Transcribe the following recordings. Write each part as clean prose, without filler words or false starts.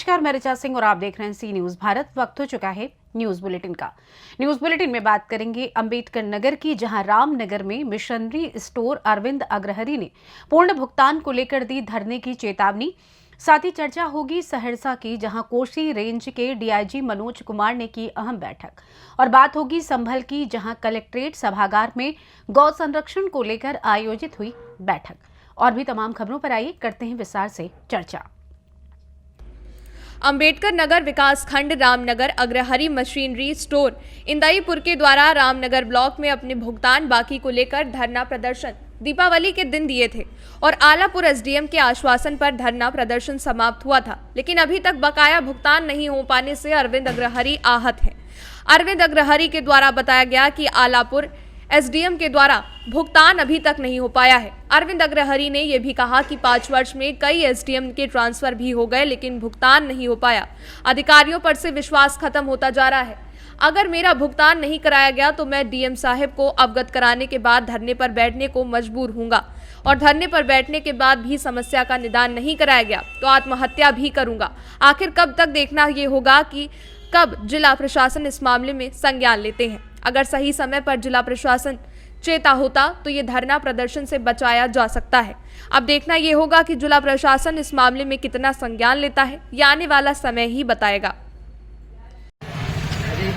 नमस्कार, मैं ऋचा सिंह और आप देख रहे हैं सी न्यूज भारत। वक्त हो चुका है न्यूज बुलेटिन का। न्यूज बुलेटिन में बात करेंगे अंबेडकर नगर की, जहां रामनगर में मिशनरी स्टोर अरविंद अग्रहरी ने पूर्ण भुगतान को लेकर दी धरने की चेतावनी। साथ ही चर्चा होगी सहरसा की, जहां कोसी रेंज के डीआईजी मनोज कुमार ने की अहम बैठक। और बात होगी संभल की, जहां कलेक्ट्रेट सभागार में गौ संरक्षण को लेकर आयोजित हुई बैठक। और भी तमाम खबरों पर आइए करते हैं विस्तार से चर्चा। अंबेडकर नगर विकास खंड रामनगर अग्रहरी मशीनरी स्टोर इंदाईपुर के द्वारा रामनगर ब्लॉक में अपने भुगतान बाकी को लेकर धरना प्रदर्शन दीपावली के दिन दिए थे और आलापुर एसडीएम के आश्वासन पर धरना प्रदर्शन समाप्त हुआ था, लेकिन अभी तक बकाया भुगतान नहीं हो पाने से अरविंद अग्रहरी आहत हैं। अरविंद अग्रहरी के द्वारा बताया गया कि आलापुर एसडीएम के द्वारा भुगतान अभी तक नहीं हो पाया है। अरविंद अग्रहरी ने यह भी कहा कि 5 वर्ष में कई एसडीएम के ट्रांसफर भी हो गए, लेकिन भुगतान नहीं हो पाया। अधिकारियों पर से विश्वास खत्म होता जा रहा है। अगर मेरा भुगतान नहीं कराया गया तो मैं डीएम साहब को अवगत कराने के बाद धरने पर बैठने को मजबूर हूंगा, और धरने पर बैठने के बाद भी समस्या का निदान नहीं कराया गया तो आत्महत्या भी करूंगा। आखिर कब तक देखना ये होगा कि कब जिला प्रशासन इस मामले में संज्ञान लेते हैं। अगर सही समय पर जिला प्रशासन चेता होता तो ये धरना प्रदर्शन से बचाया जा सकता है। अब देखना ये होगा कि जिला प्रशासन इस मामले में कितना संज्ञान लेता है, ये आने वाला समय ही बताएगा।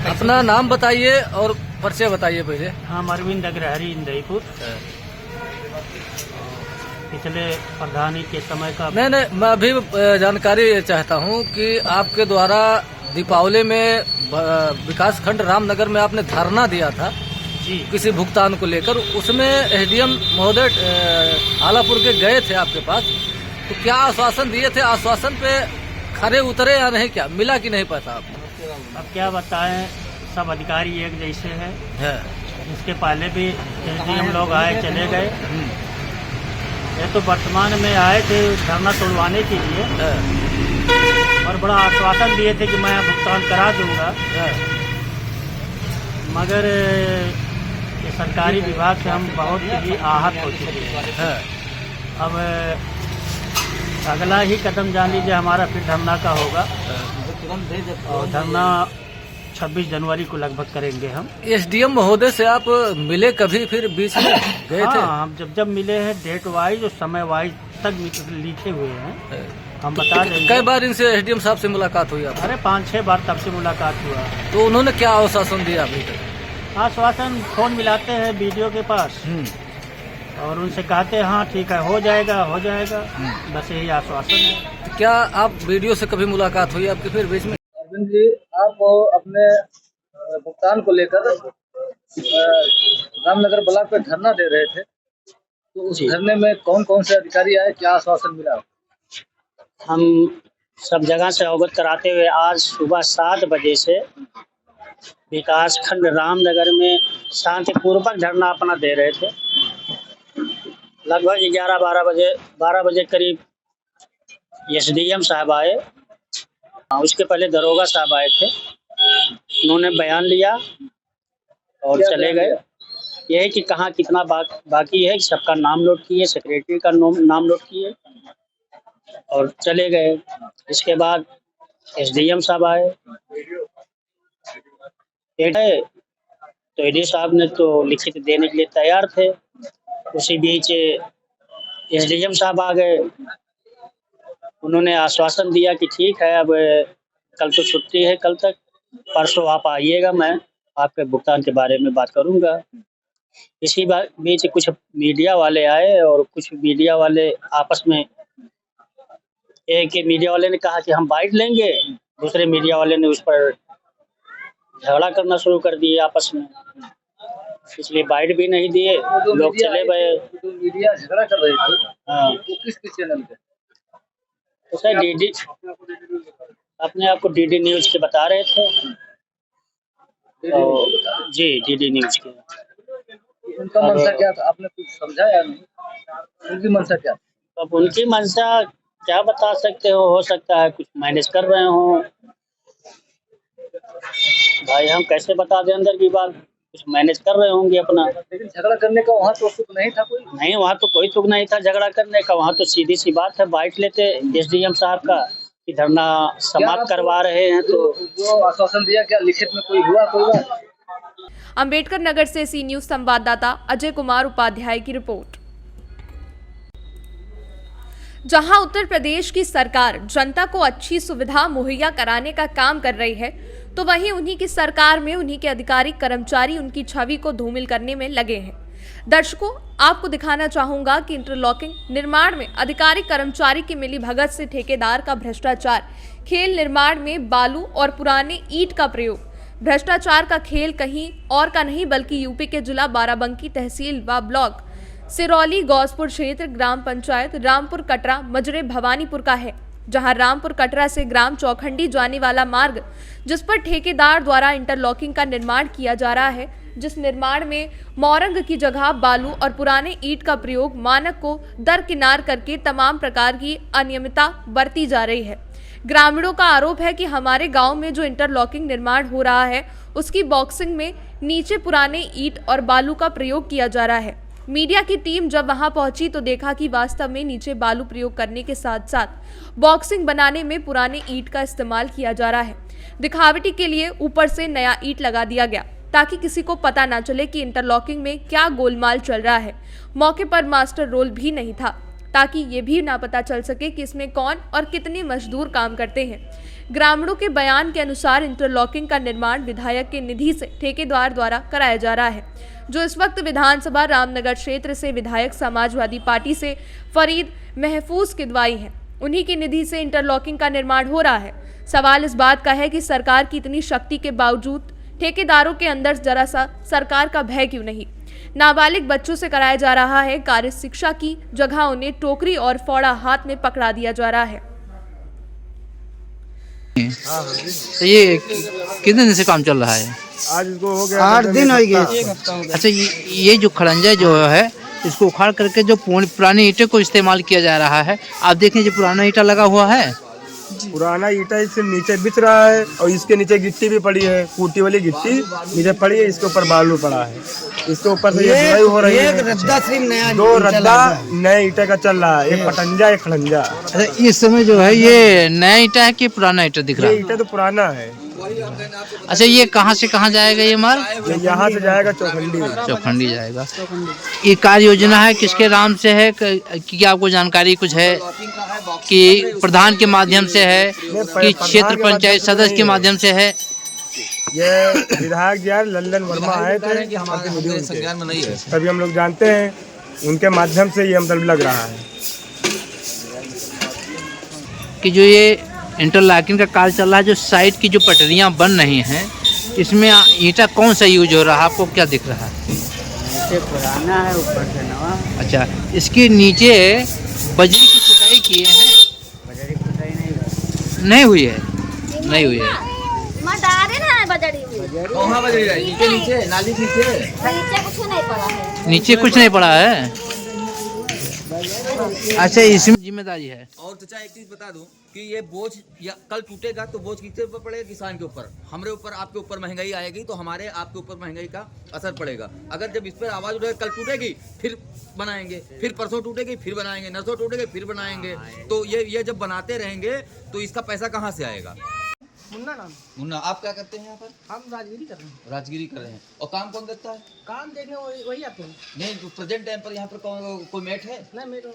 अपना नाम बताइए और परिचय बताइए पहले। हम अरविंद अग्रहरी इंदईपुर। पिछले प्रधानी के समय का नहीं, मैं अभी जानकारी चाहता हूँ कि आपके द्वारा दीपावली में विकास खंड रामनगर में आपने धरना दिया था जी किसी भुगतान को लेकर। उसमें एसडीएम महोदय आलापुर के गए थे आपके पास, तो क्या आश्वासन दिए थे? आश्वासन पे खरे उतरे या नहीं? क्या मिला कि नहीं पता आपको? अब क्या बताएं, सब अधिकारी एक जैसे हैं। है। इसके पहले भी एसडीएम लोग आए चले गए। ये तो वर्तमान में आए थे धरना तोड़वाने के लिए और बड़ा आश्वासन दिए थे कि मैं भुगतान करा दूंगा, मगर ये सरकारी विभाग से हम बहुत ही आहत हो चुके हैं। अब अगला ही कदम जान लीजिए हमारा फिर धरना का होगा, और धरना 26 जनवरी को लगभग करेंगे हम। एसडीएम महोदय से आप मिले कभी फिर बीच में गए थे? हाँ, हम जब मिले हैं डेट वाइज और समय वाइज तक लिखे हुए हैं, हम बता देंगे। कई बार इनसे एसडीएम साहब से मुलाकात हुई आपकी? अरे 5-6 बार तब से मुलाकात हुआ। तो उन्होंने क्या आश्वासन दिया अभी तक? आश्वासन फोन मिलाते हैं वीडियो के पास और उनसे कहते हैं हाँ ठीक है, हो जाएगा हो जाएगा, बस यही आश्वासन है। क्या आप वीडियो से कभी मुलाकात हुई आपकी फिर बीच में? अरविंद जी, आप अपने भुगतान को लेकर रामनगर ब्लॉक पे धरना दे रहे थे, तो उस धरने में कौन कौन से अधिकारी आए, क्या आश्वासन मिला? हम सब जगह से अवगत कराते हुए आज सुबह 7 बजे से विकास खंड रामनगर में शांतिपूर्वक धरना अपना दे रहे थे। लगभग 12 बजे करीब एसडीएम साहब आए, उसके पहले दरोगा साहब आए थे। उन्होंने बयान लिया और चले गए। यह है कि कहाँ कितना बाकी है, सबका नाम नोट किए, सेक्रेटरी का नाम नोट किए और चले गए। इसके बाद एसडीएम साहब आए, तो एडी साहब ने तो लिखित देने के लिए तैयार थे। उसी बीच एसडीएम साहब आ गए। उन्होंने आश्वासन दिया कि ठीक है, अब कल तो छुट्टी है, कल तक, परसों आप आइएगा, मैं आपके भुगतान के बारे में बात करूंगा। इसी बीच कुछ मीडिया वाले आए और कुछ मीडिया वाले आपस में, एक मीडिया वाले ने कहा कि हम बाइट लेंगे, दूसरे मीडिया वाले ने उस पर झगड़ा करना शुरू कर दिए आपस में, इसलिए बाइट भी नहीं दिए, लोग चले गए। तो मीडिया झगड़ा कर रहे थे। हाँ, तो किस चैनल पे? तो सर डीडी अपने आप को डीडी न्यूज के बता रहे थे। जी, डीडी न्यूज के। उनका मंशा क्या था, आपने कुछ समझा या नहीं? उनकी मंशा क्या? अब उनकी मंशा क्या बता सकते हो सकता है कुछ मैनेज कर रहे हो। भाई हम कैसे बता दें अंदर की बात, कुछ मैनेज कर रहे होंगे अपना। लेकिन झगड़ा करने का वहाँ तो सुख नहीं था कोई? नहीं, वहाँ तो कोई तुक नहीं था झगड़ा करने का। वहाँ तो सीधी सी बात है, बाइट लेते एसडीएम साहब का कि धरना समाप्त करवा रहे हैं। तो जो आश्वासन दिया, क्या लिखित में कोई हुआ कोई बात? अंबेडकर नगर से सी न्यूज संवाददाता अजय कुमार उपाध्याय की रिपोर्ट। जहां उत्तर प्रदेश की सरकार जनता को अच्छी सुविधा मुहैया कराने का काम कर रही है, तो वहीं उन्हीं की सरकार में उन्हीं के अधिकारी कर्मचारी उनकी छवि को धूमिल करने में लगे हैं। दर्शकों, आपको दिखाना चाहूंगा कि इंटरलॉकिंग निर्माण में अधिकारी कर्मचारी की मिलीभगत से ठेकेदार का भ्रष्टाचार, खेल निर्माण में बालू और पुराने ईंट का प्रयोग, भ्रष्टाचार का खेल कहीं और का नहीं बल्कि यूपी के जिला बाराबंकी तहसील व ब्लॉक सिरौली गौसपुर क्षेत्र ग्राम पंचायत रामपुर कटरा मजरे भवानीपुर का है, जहां रामपुर कटरा से ग्राम चौखंडी जाने वाला मार्ग, जिस पर ठेकेदार द्वारा इंटरलॉकिंग का निर्माण किया जा रहा है, जिस निर्माण में मौरंग की जगह बालू और पुराने ईंट का प्रयोग मानक को दरकिनार करके तमाम प्रकार की अनियमितता बरती जा रही है। ग्रामीणों का आरोप है कि हमारे गांव में जो इंटरलॉकिंग निर्माण हो रहा है, उसकी बॉक्सिंग में नीचे पुराने ईंट और बालू का प्रयोग किया जा रहा है। मीडिया की टीम जब वहां पहुंची तो देखा कि वास्तव में नीचे बालू प्रयोग करने के साथ साथ बॉक्सिंग बनाने में पुराने ईंट का इस्तेमाल किया जा रहा है। दिखावटी के लिए ऊपर से नया ईंट लगा दिया गया ताकि किसी को पता ना चले कि इंटरलॉकिंग में क्या गोलमाल चल रहा है। मौके पर मास्टर रोल भी नहीं था ताकि ये भी ना पता चल सके कि इसमें कौन और कितने मजदूर काम करते हैं। ग्रामीणों के बयान के अनुसार इंटरलॉकिंग का निर्माण विधायक के निधि से ठेकेदार द्वारा कराया जा रहा है, जो इस वक्त विधानसभा रामनगर क्षेत्र से विधायक समाजवादी पार्टी से फरीद महफूज किदवाई हैं। उन्हीं की निधि से इंटरलॉकिंग का निर्माण हो रहा है। सवाल इस बात का है कि सरकार की इतनी शक्ति के बावजूद ठेकेदारों के अंदर जरा सा सरकार का भय क्यों नहीं। नाबालिग बच्चों से कराया जा रहा है कार्य शिक्षा की जगह उन्हें टोकरी और फौड़ा हाथ में पकड़ा दिया जा रहा है। तो ये कितने दिन से काम चल रहा है? आज इसको हो गया 8 दिन हो गए। अच्छा, ये जो खड़ंजा जो है, इसको उखाड़ करके जो पुरानी ईंटें को इस्तेमाल किया जा रहा है। आप देखें जो पुराना ईंटा लगा हुआ है, पुराना ईटा इससे नीचे बिछ रहा है और इसके नीचे गिट्टी भी पड़ी है, कूटी वाली गिट्टी नीचे पड़ी है, इसके ऊपर बालू पड़ा है, इसके ऊपर से ये धुलाई हो रही है। 2 रद्दा नए ईटे का चल रहा है, एक पटंजा एक खड़ंजा। अच्छा, इस समय जो है ये नया ईंटा है कि पुराना ईंटा दिख रहा ये है? ईटा तो पुराना है। अच्छा, ये कहाँ से कहाँ जाएगा ये माल? ये यहाँ से जाएगा चौखंडी। चौखंडी जाएगा। ये कार्य योजना है किसके नाम से है कि आपको जानकारी कुछ है कि प्रधान के माध्यम से है कि क्षेत्र पंचायत सदस्य के माध्यम से है? ये विधायक जी लल्लन वर्मा आए थे, तभी हम लोग जानते हैं, उनके माध्यम से ये मतलब लग रहा है कि जो ये इंटरलॉकिंग का कार्य चल रहा है, जो साइड की जो पटरियां बन रही हैं, इसमें ईंटा कौन सा यूज हो रहा है? आपको क्या दिख रहा है? नीचे पुराना है, ऊपर से नवा। अच्छा, इसके नीचे बजरी की कुटाई किए हैं? बजरी कुटाई नहीं हुई है, नहीं हुई है। नीचे नाली नीचे कुछ नहीं पड़ा है। अच्छा, इसमें जिम्मेदारी है। और चाचा एक चीज बता दूं कि ये बोझ या कल टूटेगा तो बोझ किसके ऊपर पड़ेगा? किसान के ऊपर, हमारे ऊपर, आपके ऊपर महंगाई आएगी तो हमारे आपके ऊपर महंगाई का असर पड़ेगा। अगर जब इस पर आवाज उठेगी, कल टूटेगी फिर बनाएंगे, फिर परसों टूटेगी फिर बनाएंगे, नरसों टूटेगी फिर बनाएंगे, तो ये जब बनाते रहेंगे तो इसका पैसा कहाँ से आएगा? मुन्ना नाम। मुन्ना, आप क्या करते हैं यहाँ पर? हम राजगिरी कर रहे हैं। राजगिरी कर रहे हैं। और काम कौन करता है? काम देखने वही आते हैं। नहीं, तो प्रेजेंट टाइम पर यहाँ पर कोई मेट है? नहीं, मेरे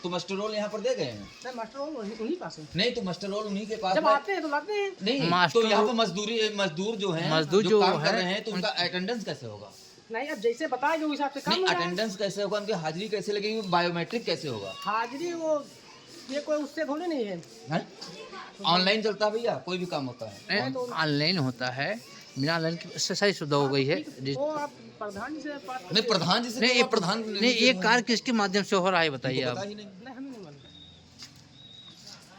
तो मास्टर रोल यहाँ पर दे गए हैं? नहीं, मास्टर उन्हीं पास है। नहीं, तो मास्टर रोल उन्हीं के पास जब है। आते हैं तो लाते हैं। नहीं, मास्टर तो यहाँ पर मजदूर जो हैं, मजदूर जो काम है, कर रहे हैं, तो उनका अटेंडेंस कैसे होगा? नहीं, अब जैसे बताएंगे उस हिसाब से काम नहीं, हो रहा है। अटेंडेंस कैसे होगा? उनकी हाजिरी कैसे लगेगी? बायोमेट्रिक कैसे होगा? हाजिरी वो ये कोई उससे थोड़ी नहीं है। ऑनलाइन चलता है भैया, कोई भी काम होता है? ऑनलाइन होता है, बिना ऑनलाइन की सही सुविधा हो गई है। वो आप प्रधान जी से बात नहीं, प्रधान जी से नहीं, तो ये आप प्रधान नहीं, ये कार्य किसके माध्यम से हो रहा है बताइए पता आप। ही नहीं। नहीं, हमें नहीं मालूम।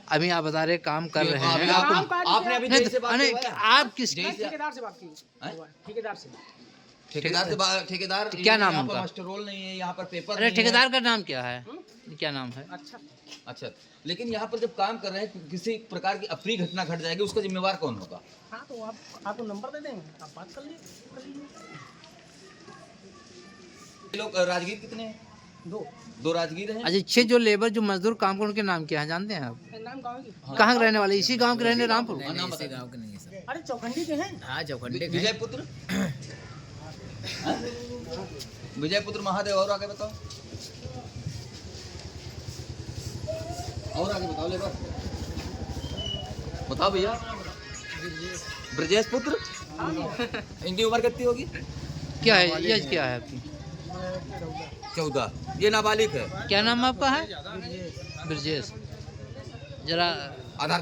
अभी आप बता रहे काम कर रहे हैं। आपने अभी जय से बात नहीं, करवाया? आप किस ठेकेदार से बात की। ठेकेदार से। ठेकेदार क्या नाम यहाँ उनका? पर मास्टर रोल नहीं है, यहाँ पर पेपर अरे नहीं है। ठेकेदार का नाम क्या है? क्या नाम है? अच्छा, लेकिन यहाँ पर जब काम कर रहे हैं, किसी प्रकार की अप्रिय घटना घट जाएगी, उसका जिम्मेवार कौन होगा? हाँ, तो आपको नंबर दे देंगे, आप बात कर लीजिए। लोग राजगीर कितने हैं? 2 2 राजगीर हैं। अच्छा, 6 जो लेबर जो मजदूर काम कर उनके नाम क्या है जानते हैं आप? नाम कहाँ के रहने वाले? इसी गांव के रहने रामपुर? गाँव के नहीं सर। अरे चौखंडी के हैं। हाँ चौखंडी विजयपुत्र विजयपुत्र महादेव। और आगे बताओ, और आगे बताओ लेबर, बताओ भैया। ब्रजेश पुत्र। इनकी उम्र कितनी होगी? क्या है एज क्या है आपकी? 14। ये नाबालिग है। क्या नाम आपका है? ब्रजेश। जरा आधार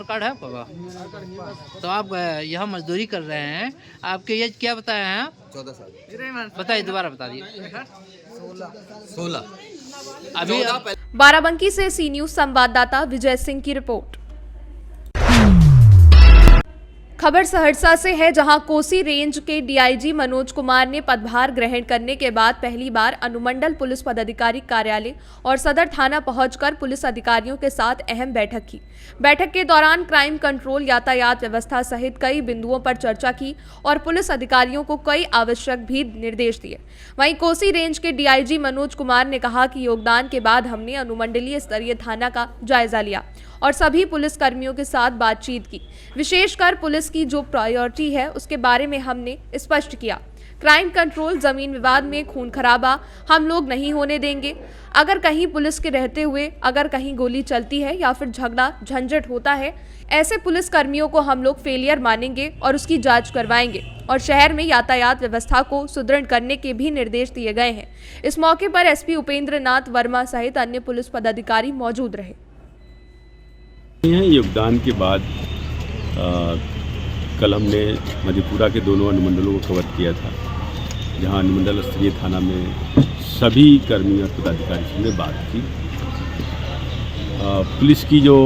कार्ड है आपका? तो आप यहाँ मजदूरी कर रहे हैं, आपके एज क्या बताए हैं आप? 14 साल। बताइए, दोबारा बता दिए। 16। अभी बाराबंकी से सी न्यूज संवाददाता विजय सिंह की रिपोर्ट। खबर सहरसा से है, जहां कोसी रेंज के डीआईजी मनोज कुमार ने पदभार ग्रहण करने के बाद पहली बार अनुमंडल पुलिस पदाधिकारी कार्यालय और सदर थाना पहुंचकर पुलिस अधिकारियों के साथ अहम बैठक की। बैठक के दौरान क्राइम कंट्रोल, यातायात व्यवस्था सहित कई बिंदुओं पर चर्चा की और पुलिस अधिकारियों को कई आवश्यक भी निर्देश दिए। वहीं कोसी रेंज के डीआईजी मनोज कुमार ने कहा कि योगदान के बाद हमने अनुमंडलीय स्तरीय थाना का जायजा लिया और सभी पुलिस कर्मियों के साथ बातचीत की। विशेषकर पुलिस की जो प्रायोरिटी है उसके बारे में हमने स्पष्ट किया। क्राइम कंट्रोल, जमीन विवाद में खून खराबा हम लोग नहीं होने देंगे। अगर कहीं पुलिस के रहते हुए अगर कहीं गोली चलती है या फिर झगड़ा झंझट होता है, ऐसे पुलिस कर्मियों को हम लोग फेलियर मानेंगे और उसकी जांच करवाएंगे। और शहर में यातायात व्यवस्था को सुदृढ़ करने के भी निर्देश दिए गए हैं। इस मौके पर एसपी उपेंद्र नाथ वर्मा सहित अन्य पुलिस पदाधिकारी मौजूद रहे। योगदान के बाद कल हमने मधेपुरा के दोनों अनुमंडलों को कवर किया था, जहां अनुमंडल स्तरीय थाना में सभी कर्मी और पदाधिकारी से हमने बात की। पुलिस की जो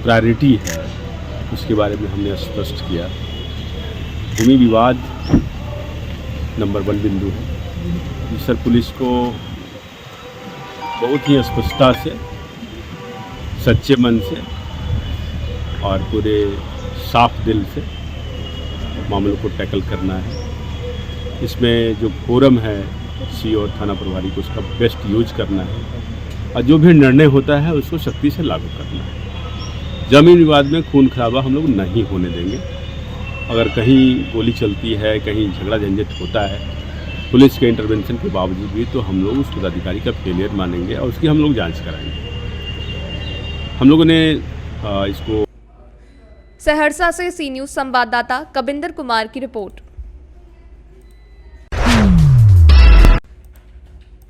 प्रायोरिटी है उसके बारे में हमने स्पष्ट किया। भूमि विवाद नंबर 1 बिंदु है, जिस पर पुलिस को बहुत ही स्पष्टता से, सच्चे मन से और पूरे साफ दिल से मामलों को टैकल करना है। इसमें जो फोरम है सी और थाना प्रभारी को उसका बेस्ट यूज करना है और जो भी निर्णय होता है उसको सख्ती से लागू करना है। जमीन विवाद में खून खराबा हम लोग नहीं होने देंगे। अगर कहीं गोली चलती है, कहीं झगड़ा झंझट होता है, पुलिस के इंटरवेंशन के बावजूद भी, तो हम लोग उस पदाधिकारी का फेलियर मानेंगे और उसकी हम लोग जाँच कराएंगे। हम लोगों ने इसको। सहरसा से सी न्यूज संवाददाता कबिंदर कुमार की रिपोर्ट।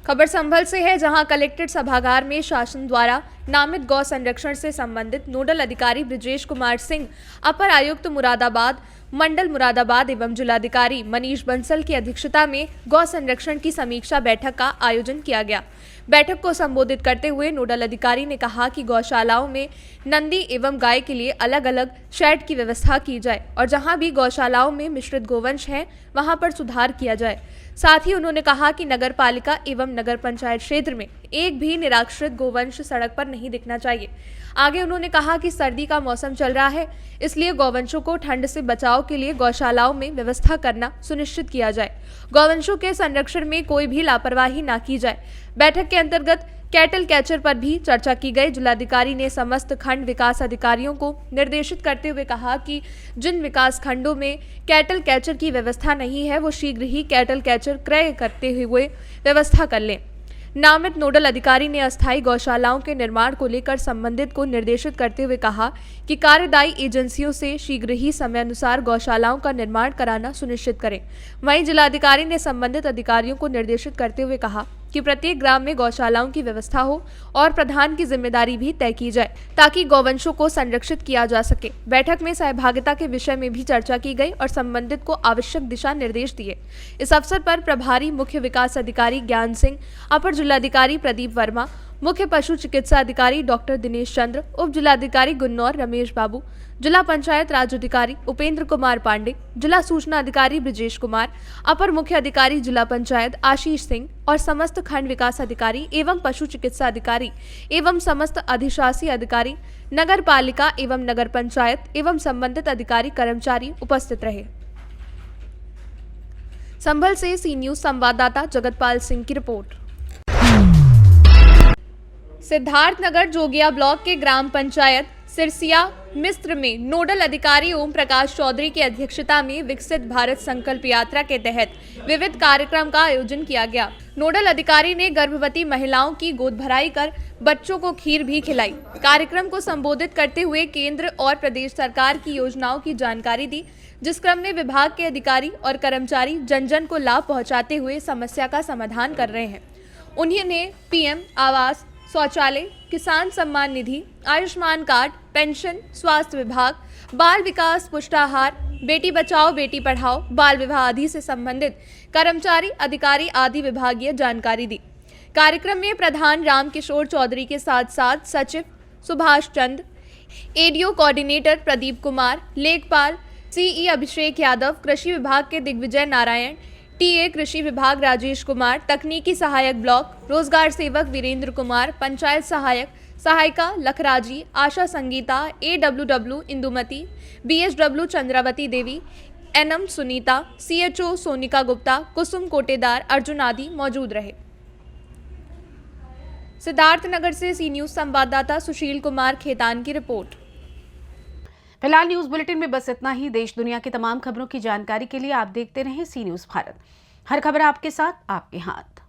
खबर संभल से है, जहां कलेक्ट्रेट सभागार में शासन द्वारा नामित गौ संरक्षण से संबंधित नोडल अधिकारी ब्रजेश कुमार सिंह, अपर आयुक्त मुरादाबाद, मंडल मुरादाबाद एवं जिलाधिकारी मनीष बंसल की अध्यक्षता में गौ संरक्षण की समीक्षा बैठक का आयोजन किया गया। बैठक को संबोधित करते हुए नोडल अधिकारी ने कहा कि गौशालाओं में नंदी एवं गाय के लिए अलग अलग शेड की व्यवस्था की जाए और जहां भी गौशालाओं में मिश्रित गोवंश हैं वहां पर सुधार किया जाए। साथ ही उन्होंने कहा कि नगर पालिका एवं नगर पंचायत क्षेत्र में एक भी निराश्रित गोवंश सड़क पर नहीं दिखना चाहिए। आगे उन्होंने कहा कि सर्दी का मौसम चल रहा है, इसलिए गौवंशों को ठंड से बचाव के लिए गौशालाओं में व्यवस्था करना सुनिश्चित किया जाए। गौवंशों के संरक्षण में कोई भी लापरवाही न की जाए। बैठक के अंतर्गत कैटल कैचर पर भी चर्चा की गई। जिलाधिकारी ने समस्त खंड विकास अधिकारियों को निर्देशित करते हुए कहा कि जिन विकास खंडों में कैटल कैचर की व्यवस्था नहीं है, वो शीघ्र ही कैटल कैचर क्रय करते हुए व्यवस्था कर लें। नामित नोडल अधिकारी ने अस्थायी गौशालाओं के निर्माण को लेकर संबंधित को निर्देशित करते हुए कहा कि कार्यदायी एजेंसियों से शीघ्र ही समय अनुसार गौशालाओं का निर्माण कराना सुनिश्चित करें। वहीं जिलाधिकारी ने संबंधित अधिकारियों को निर्देशित करते हुए कहा कि प्रत्येक ग्राम में गौशालाओं की व्यवस्था हो और प्रधान की जिम्मेदारी भी तय की जाए ताकि गौवंशों को संरक्षित किया जा सके। बैठक में सहभागिता के विषय में भी चर्चा की गई और संबंधित को आवश्यक दिशा निर्देश दिए। इस अवसर पर प्रभारी मुख्य विकास अधिकारी ज्ञान सिंह, अपर जिलाधिकारी प्रदीप वर्मा, मुख्य पशु चिकित्सा अधिकारी डॉक्टर दिनेश चंद्र, उप जिलाधिकारी गुन्नौर रमेश बाबू, जिला पंचायत राज अधिकारी उपेंद्र कुमार पांडे, जिला सूचना अधिकारी ब्रजेश कुमार, अपर मुख्य अधिकारी जिला पंचायत आशीष सिंह और समस्त खंड विकास अधिकारी एवं पशु चिकित्सा अधिकारी एवं समस्त अधिशासी अधिकारी, नगर पालिका एवं नगर पंचायत एवं संबंधित अधिकारी कर्मचारी उपस्थित रहे। संभल से सी न्यूज संवाददाता जगतपाल सिंह की रिपोर्ट। सिद्धार्थनगर जोगिया ब्लॉक के ग्राम पंचायत सिरसिया मिस्र में नोडल अधिकारी ओम प्रकाश चौधरी की अध्यक्षता में विकसित भारत संकल्प यात्रा के तहत विविध कार्यक्रम का आयोजन किया गया। नोडल अधिकारी ने गर्भवती महिलाओं की गोद भराई कर बच्चों को खीर भी खिलाई। कार्यक्रम को संबोधित करते हुए केंद्र और प्रदेश सरकार की योजनाओं की जानकारी दी, जिस क्रम में विभाग के अधिकारी और कर्मचारी जन जन को लाभ पहुंचाते हुए समस्या का समाधान कर रहे हैं। उन्होंने पीएम आवास, शौचालय, किसान सम्मान निधि, आयुष्मान कार्ड, पेंशन, स्वास्थ्य विभाग, बाल विकास, पुष्टाहार, बेटी बचाओ बेटी पढ़ाओ, बाल विवाह आदि से संबंधित कर्मचारी, अधिकारी आदि विभागीय जानकारी दी। कार्यक्रम में प्रधान रामकिशोर चौधरी के साथ साथ सचिव सुभाष चंद, एडीओ कोऑर्डिनेटर प्रदीप कुमार, लेखपाल सीई अभिषेक यादव, कृषि विभाग के दिग्विजय नारायण, टीए कृषि विभाग राजेश कुमार, तकनीकी सहायक ब्लॉक, रोजगार सेवक वीरेंद्र कुमार, पंचायत सहायक सहायिका लखराजी, आशा संगीता, AWW इंदुमती, BSW चंद्रावती देवी, NM सुनीता, CHO सोनिका गुप्ता, कुसुम कोटेदार, अर्जुन आदि मौजूद रहे। सिद्धार्थनगर से सी न्यूज संवाददाता सुशील कुमार खेतान की रिपोर्ट। फिलहाल न्यूज बुलेटिन में बस इतना ही। देश दुनिया की तमाम खबरों की जानकारी के लिए आप देखते रहें सी न्यूज भारत। हर खबर आपके साथ, आपके हाथ।